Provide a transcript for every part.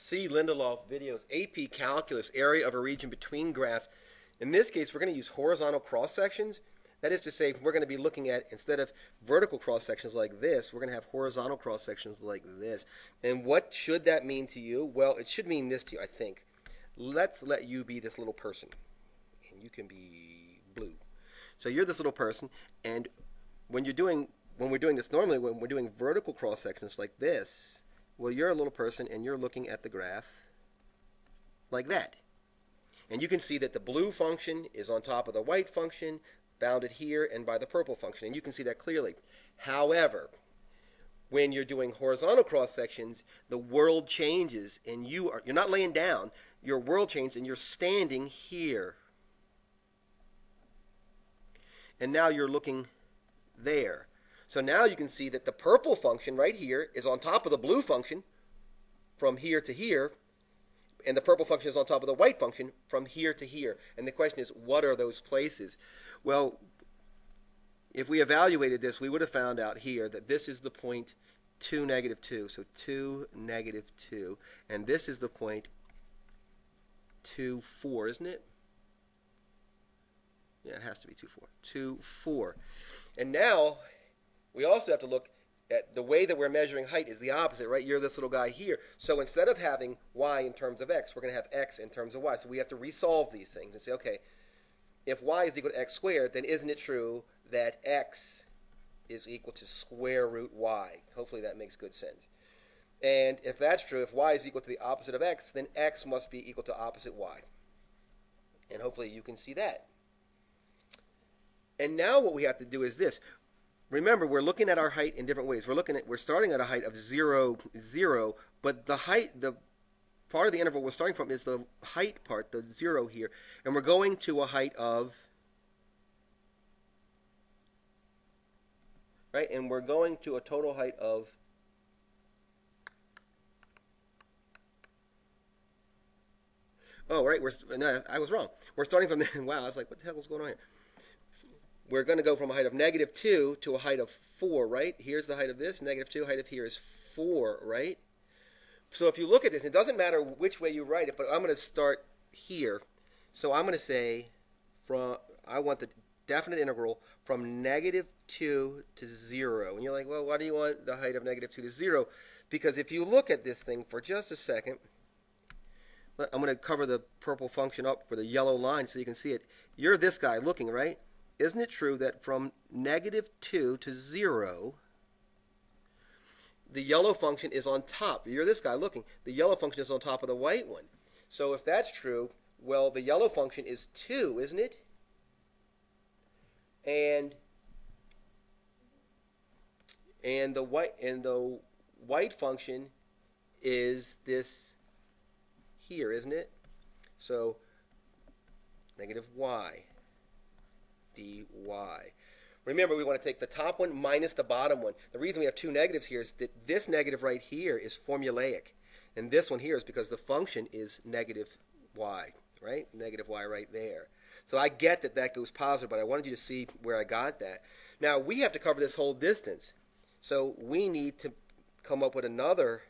See Lindelof videos, AP Calculus, area of a region between graphs. In this case, we're going to use horizontal cross sections. That is to say, we're going to be looking at, instead of vertical cross sections like this, we're going to have horizontal cross sections like this. And what should that mean to you? Well, it should mean this to you, I think. Let's let you be this little person. And you can be blue. So you're this little person, and when we're doing this normally, when we're doing vertical cross sections like this, well, you're a little person and you're looking at the graph like that. And you can see that the blue function is on top of the white function, bounded here and by the purple function. And you can see that clearly. However, when you're doing horizontal cross sections, the world changes and you're not laying down. Your world changes and you're standing here. And now you're looking there. So now you can see that the purple function right here is on top of the blue function from here to here, and the purple function is on top of the white function from here to here. And the question is, what are those places? Well, if we evaluated this, we would have found out here that this is the point 2, negative 2. So 2, negative 2. And this is the point 2, 4, isn't it? Yeah, it has to be 2, 4. 2, 4. And now we also have to look at the way that we're measuring height is the opposite, right? You're this little guy here. So instead of having y in terms of x, we're going to have x in terms of y. So we have to resolve these things and say, okay, if y is equal to x squared, then isn't it true that x is equal to square root y? Hopefully that makes good sense. And if that's true, if y is equal to the opposite of x, then x must be equal to opposite y. And hopefully you can see that. And now what we have to do is this. Remember, we're looking at our height in different ways. We're starting at a height of 0, 0, but the part of the interval we're starting from is the height part, the 0 here. And we're going to a height of, right? And we're going to a total height of, oh, right, no, I was wrong. We're starting from, wow, I was like, what the hell is going on here? We're going to go from a height of negative 2 to a height of 4, right? Here's the height of this. Negative 2, height of here is 4, right? So if you look at this, it doesn't matter which way you write it, but I'm going to start here. So I'm going to say, I want the definite integral from negative 2 to 0. And you're like, well, why do you want the height of negative 2 to 0? Because if you look at this thing for just a second, I'm going to cover the purple function up with a yellow line so you can see it. You're this guy looking, right? Isn't it true that from negative 2 to 0, the yellow function is on top? You're this guy looking. The yellow function is on top of the white one. So if that's true, well, the yellow function is 2, isn't it? And the white function is this here, isn't it? So negative y dy. Remember, we want to take the top one minus the bottom one. The reason we have two negatives here is that this negative right here is formulaic. And this one here is because the function is negative y, right? Negative y right there. So I get that that goes positive, but I wanted you to see where I got that. Now, we have to cover this whole distance. So we need to come up with another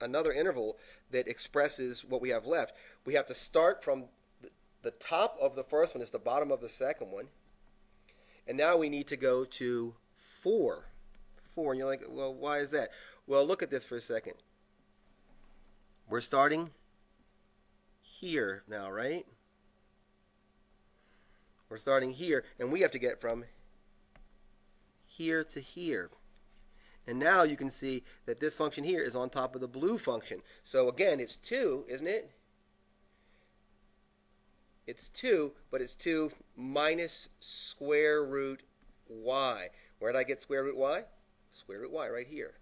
interval that expresses what we have left. We have to start from the top of the first one is the bottom of the second one. And now we need to go to 4. 4. And you're like, well, why is that? Well, look at this for a second. We're starting here now, right? We're starting here, and we have to get from here to here. And now you can see that this function here is on top of the blue function. So again, it's 2, isn't it? It's 2, but it's 2 minus square root y. Where did I get square root y? Square root y right here.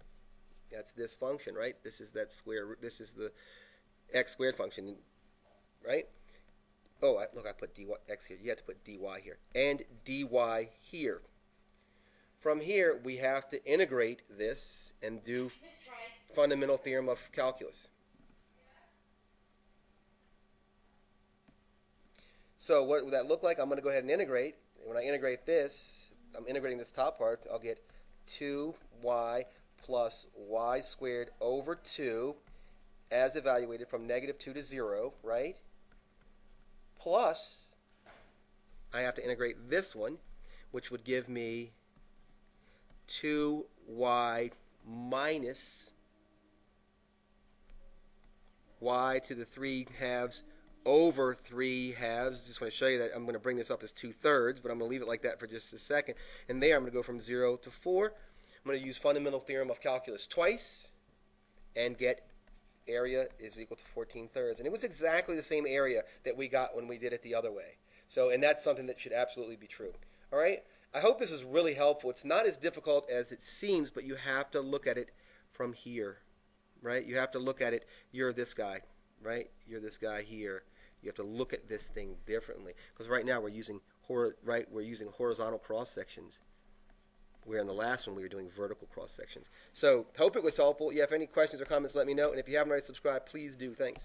That's this function, right? This is that square root. This is the x squared function, right? Oh, look, I put dy x here. You have to put dy here. And dy here. From here, we have to integrate this and do fundamental theorem of calculus. So what would that look like? I'm going to go ahead and integrate. When I integrate this, I'm integrating this top part. I'll get 2y plus y squared over 2. as evaluated from -2 to 0, right? Plus, I have to integrate this one, which would give me 2y minus y to the 3 halves over 3 halves. Just want to show you that I'm going to bring this up as 2/3, but I'm going to leave it like that for just a second. And there I'm going to go from 0 to 4. I'm going to use fundamental theorem of calculus twice and get area is equal to 14/3. And it was exactly the same area that we got when we did it the other way. So, and that's something that should absolutely be true. All right? I hope this is really helpful. It's not as difficult as it seems, but you have to look at it from here, right? You have to look at it, you're this guy, right? You're this guy here. You have to look at this thing differently. Because right now we're using horizontal cross sections. Where in the last one we were doing vertical cross sections. So, hope it was helpful. Yeah, if any questions or comments, let me know. And if you haven't already subscribed, please do. Thanks.